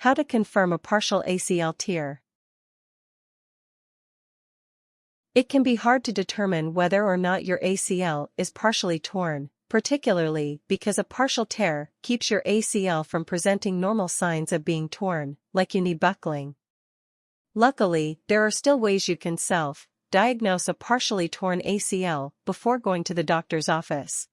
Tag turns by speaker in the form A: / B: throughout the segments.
A: How to confirm a partial ACL tear. It can be hard to determine whether or not your ACL is partially torn, particularly because a partial tear keeps your ACL from presenting normal signs of being torn, like knee buckling. Luckily, there are still ways you can self-diagnose a partially torn ACL before going to the doctor's office.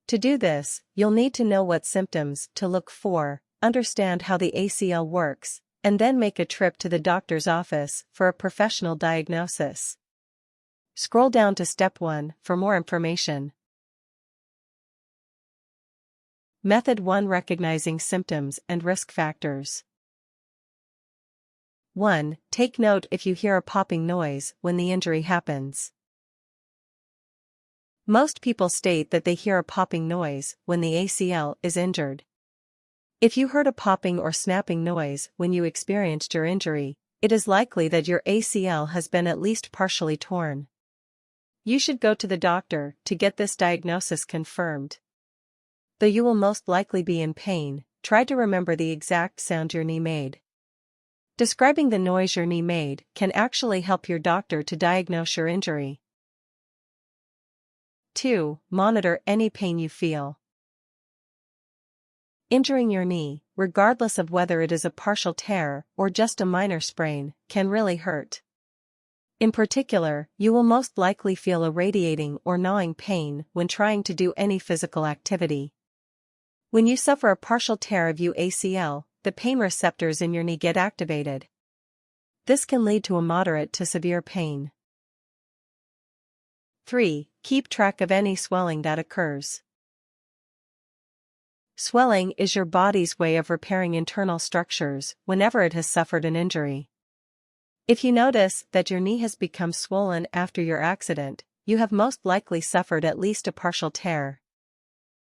A: To do this, you'll need to know what symptoms to look for, understand how the ACL works, and then make a trip to the doctor's office for a professional diagnosis. Scroll down to Step 1 for more information. Method 1: Recognizing symptoms and risk factors. 1. Take note if you hear a popping noise when the injury happens. Most people state that they hear a popping noise when the ACL is injured. If you heard a popping or snapping noise when you experienced your injury, it is likely that your ACL has been at least partially torn. You should go to the doctor to get this diagnosis confirmed. Though you will most likely be in pain, try to remember the exact sound your knee made. Describing the noise your knee made can actually help your doctor to diagnose your injury. 2. Monitor any pain you feel. Injuring your knee, regardless of whether it is a partial tear or just a minor sprain, can really hurt. In particular, you will most likely feel a radiating or gnawing pain when trying to do any physical activity. When you suffer a partial tear of your ACL, the pain receptors in your knee get activated. This can lead to a moderate to severe pain. 3. Keep track of any swelling that occurs. Swelling is your body's way of repairing internal structures whenever it has suffered an injury. If you notice that your knee has become swollen after your accident, you have most likely suffered at least a partial tear.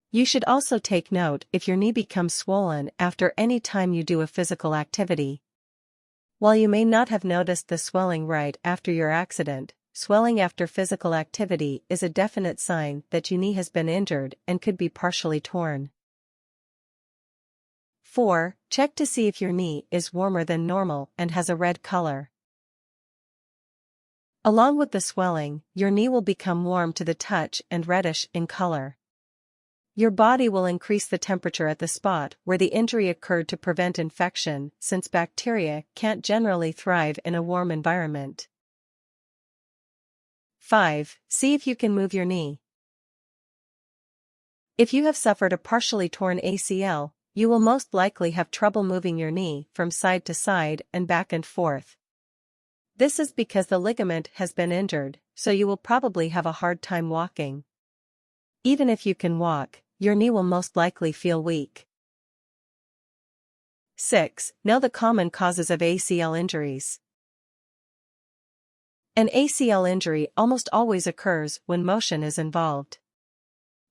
A: You should also take note if your knee becomes swollen after any time you do a physical activity. While you may not have noticed the swelling right after your accident, swelling after physical activity is a definite sign that your knee has been injured and could be partially torn. 4. Check to see if your knee is warmer than normal and has a red color. Along with the swelling, your knee will become warm to the touch and reddish in color. Your body will increase the temperature at the spot where the injury occurred to prevent infection, since bacteria can't generally thrive in a warm environment. 5. See if you can move your knee. If you have suffered a partially torn ACL, you will most likely have trouble moving your knee from side to side and back and forth. This is because the ligament has been injured, so you will probably have a hard time walking. Even if you can walk, your knee will most likely feel weak. 6. Know the common causes of ACL injuries. An ACL injury almost always occurs when motion is involved.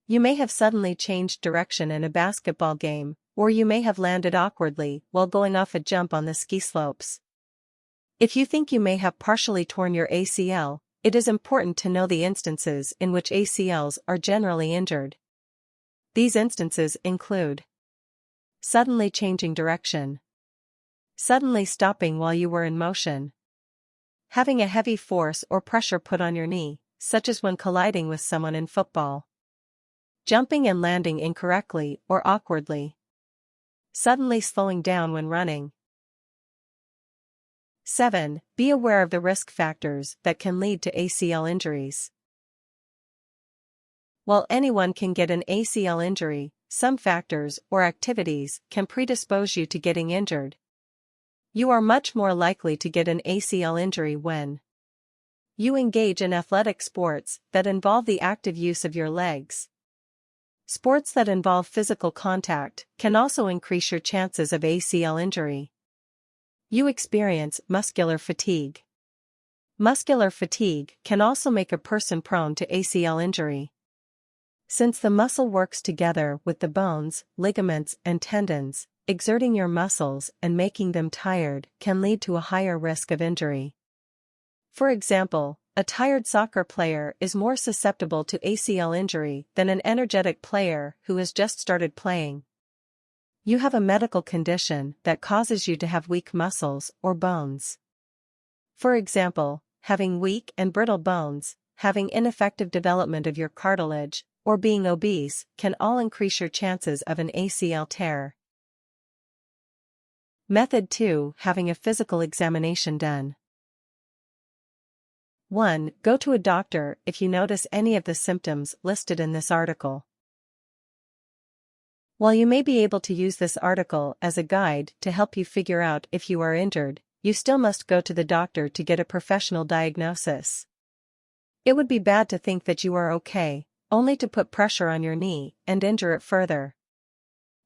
A: You may have suddenly changed direction in a basketball game, or you may have landed awkwardly while going off a jump on the ski slopes. If you think you may have partially torn your ACL, it is important to know the instances in which ACLs are generally injured. These instances include suddenly changing direction, suddenly stopping while you were in motion, having a heavy force or pressure put on your knee, such as when colliding with someone in football, jumping and landing incorrectly or awkwardly, suddenly slowing down when running. 7. Be aware of the risk factors that can lead to ACL injuries. While anyone can get an ACL injury, some factors or activities can predispose you to getting injured. You are much more likely to get an ACL injury when you engage in athletic sports that involve the active use of your legs. Sports that involve physical contact can also increase your chances of ACL injury. You experience muscular fatigue. Muscular fatigue can also make a person prone to ACL injury. Since the muscle works together with the bones, ligaments, and tendons, exerting your muscles and making them tired can lead to a higher risk of injury. For example, a tired soccer player is more susceptible to ACL injury than an energetic player who has just started playing. You have a medical condition that causes you to have weak muscles or bones. For example, having weak and brittle bones, having ineffective development of your cartilage, or being obese can all increase your chances of an ACL tear. Method 2. Having a physical examination done. 1. Go to a doctor if you notice any of the symptoms listed in this article. While you may be able to use this article as a guide to help you figure out if you are injured, you still must go to the doctor to get a professional diagnosis. It would be bad to think that you are okay, only to put pressure on your knee and injure it further.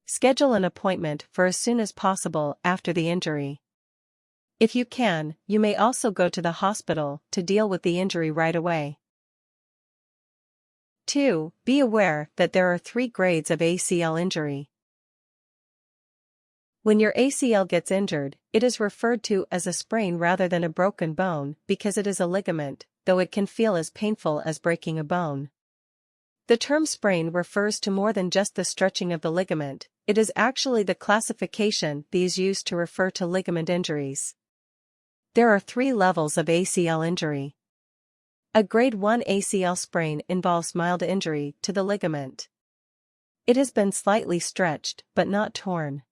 A: Schedule an appointment for as soon as possible after the injury. If you can, you may also go to the hospital to deal with the injury right away. 2. Be aware that there are 3 grades of ACL injury. When your ACL gets injured, it is referred to as a sprain rather than a broken bone because it is a ligament, though it can feel as painful as breaking a bone. The term sprain refers to more than just the stretching of the ligament, it is actually the classification these use to refer to ligament injuries. There are 3 levels of ACL injury. A grade 1 ACL sprain involves mild injury to the ligament. It has been slightly stretched but not torn.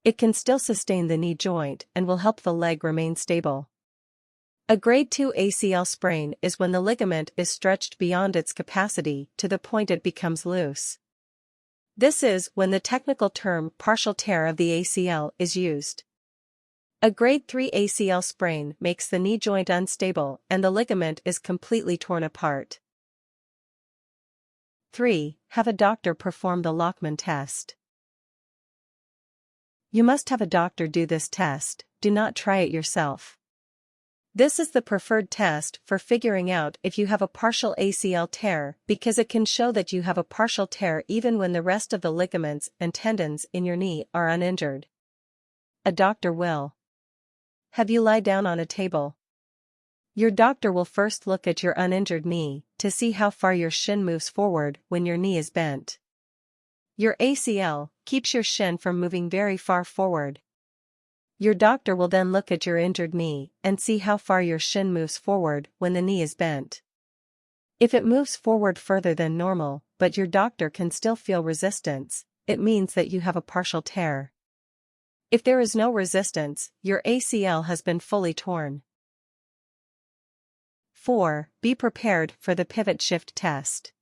A: It can still sustain the knee joint and will help the leg remain stable. A grade 2 ACL sprain is when the ligament is stretched beyond its capacity to the point it becomes loose. This is when the technical term partial tear of the ACL is used. A grade 3 ACL sprain makes the knee joint unstable and the ligament is completely torn apart. 3. Have a doctor perform the Lachman test. You must have a doctor do this test, do not try it yourself. This is the preferred test for figuring out if you have a partial ACL tear because it can show that you have a partial tear even when the rest of the ligaments and tendons in your knee are uninjured. A doctor will have you lie down on a table. Your doctor will first look at your uninjured knee to see how far your shin moves forward when your knee is bent. Your ACL keeps your shin from moving very far forward. Your doctor will then look at your injured knee and see how far your shin moves forward when the knee is bent. If it moves forward further than normal, but your doctor can still feel resistance, it means that you have a partial tear. If there is no resistance, your ACL has been fully torn. 4. Be prepared for the pivot shift test.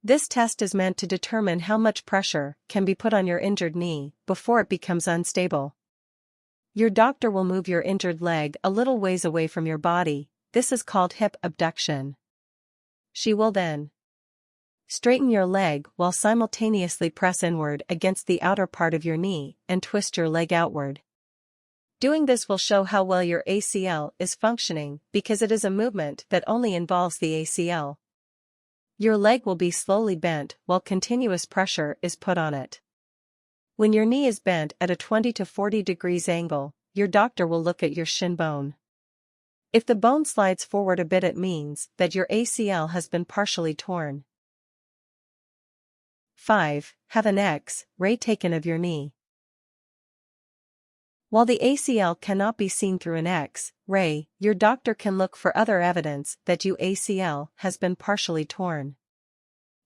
A: This test is meant to determine how much pressure can be put on your injured knee before it becomes unstable. Your doctor will move your injured leg a little ways away from your body, this is called hip abduction. She will then straighten your leg while simultaneously press inward against the outer part of your knee and twist your leg outward. Doing this will show how well your ACL is functioning because it is a movement that only involves the ACL. Your leg will be slowly bent while continuous pressure is put on it. When your knee is bent at a 20 to 40 degrees angle, your doctor will look at your shin bone. If the bone slides forward a bit, it means that your ACL has been partially torn. 5. Have an X-ray taken of your knee. While the ACL cannot be seen through an X-ray, your doctor can look for other evidence that your ACL has been partially torn.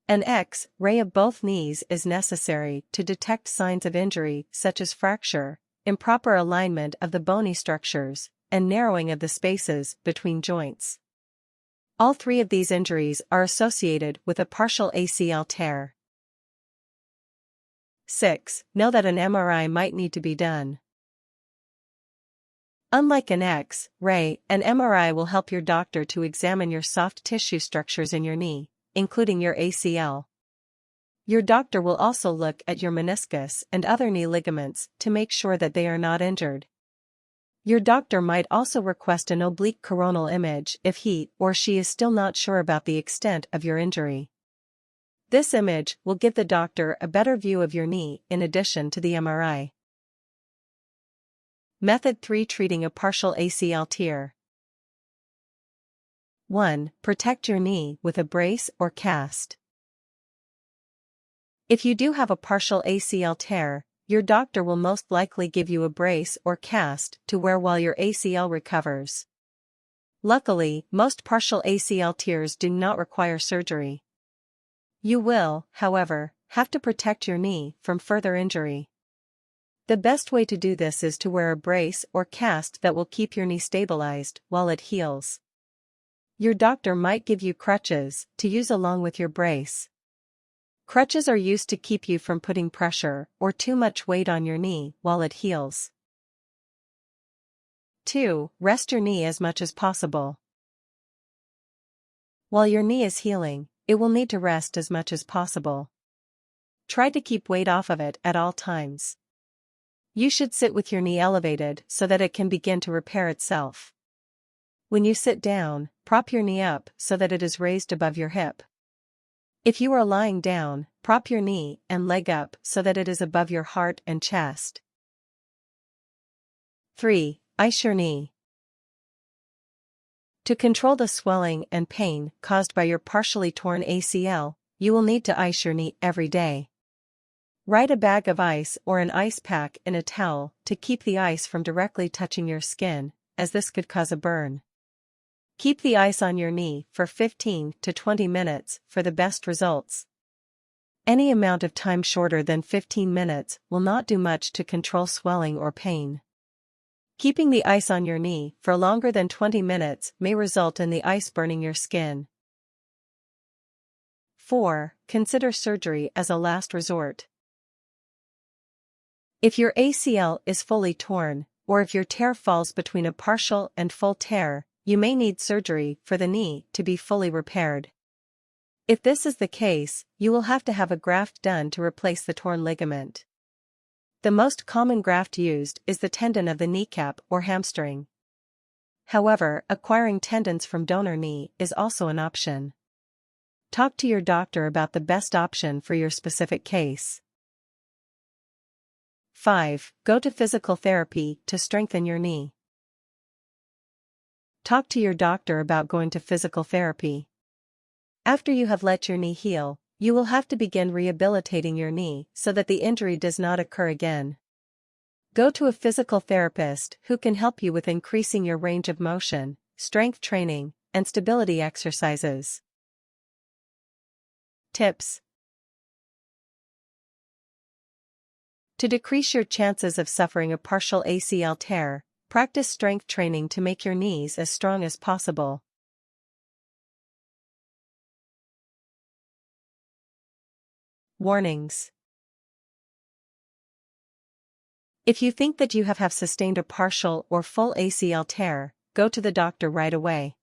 A: An X-ray of both knees is necessary to detect signs of injury such as fracture, improper alignment of the bony structures, and narrowing of the spaces between joints. All 3 of these injuries are associated with a partial ACL tear. 6. Know that an MRI might need to be done. Unlike an X-ray, an MRI will help your doctor to examine your soft tissue structures in your knee, including your ACL. Your doctor will also look at your meniscus and other knee ligaments to make sure that they are not injured. Your doctor might also request an oblique coronal image if he or she is still not sure about the extent of your injury. This image will give the doctor a better view of your knee in addition to the MRI. Method 3. Treating a partial ACL tear. 1. Protect your knee with a brace or cast. If you do have a partial ACL tear, your doctor will most likely give you a brace or cast to wear while your ACL recovers. Luckily, most partial ACL tears do not require surgery. You will, however, have to protect your knee from further injury. The best way to do this is to wear a brace or cast that will keep your knee stabilized while it heals. Your doctor might give you crutches to use along with your brace. Crutches are used to keep you from putting pressure or too much weight on your knee while it heals. 2. Rest your knee as much as possible. While your knee is healing, it will need to rest as much as possible. Try to keep weight off of it at all times. You should sit with your knee elevated so that it can begin to repair itself. When you sit down, prop your knee up so that it is raised above your hip. If you are lying down, prop your knee and leg up so that it is above your heart and chest. 3. Ice your knee. To control the swelling and pain caused by your partially torn ACL, you will need to ice your knee every day. Ride a bag of ice or an ice pack in a towel to keep the ice from directly touching your skin, as this could cause a burn. Keep the ice on your knee for 15 to 20 minutes for the best results. Any amount of time shorter than 15 minutes will not do much to control swelling or pain. Keeping the ice on your knee for longer than 20 minutes may result in the ice burning your skin. 4. Consider surgery as a last resort. If your ACL is fully torn, or if your tear falls between a partial and full tear, you may need surgery for the knee to be fully repaired. If this is the case, you will have to have a graft done to replace the torn ligament. The most common graft used is the tendon of the kneecap or hamstring. However, acquiring tendons from donor knee is also an option. Talk to your doctor about the best option for your specific case. 5. Go to physical therapy to strengthen your knee. Talk to your doctor about going to physical therapy. After you have let your knee heal, you will have to begin rehabilitating your knee so that the injury does not occur again. Go to a physical therapist who can help you with increasing your range of motion, strength training, and stability exercises. Tips. To decrease your chances of suffering a partial ACL tear, practice strength training to make your knees as strong as possible. Warnings. If you think that you have sustained a partial or full ACL tear, go to the doctor right away.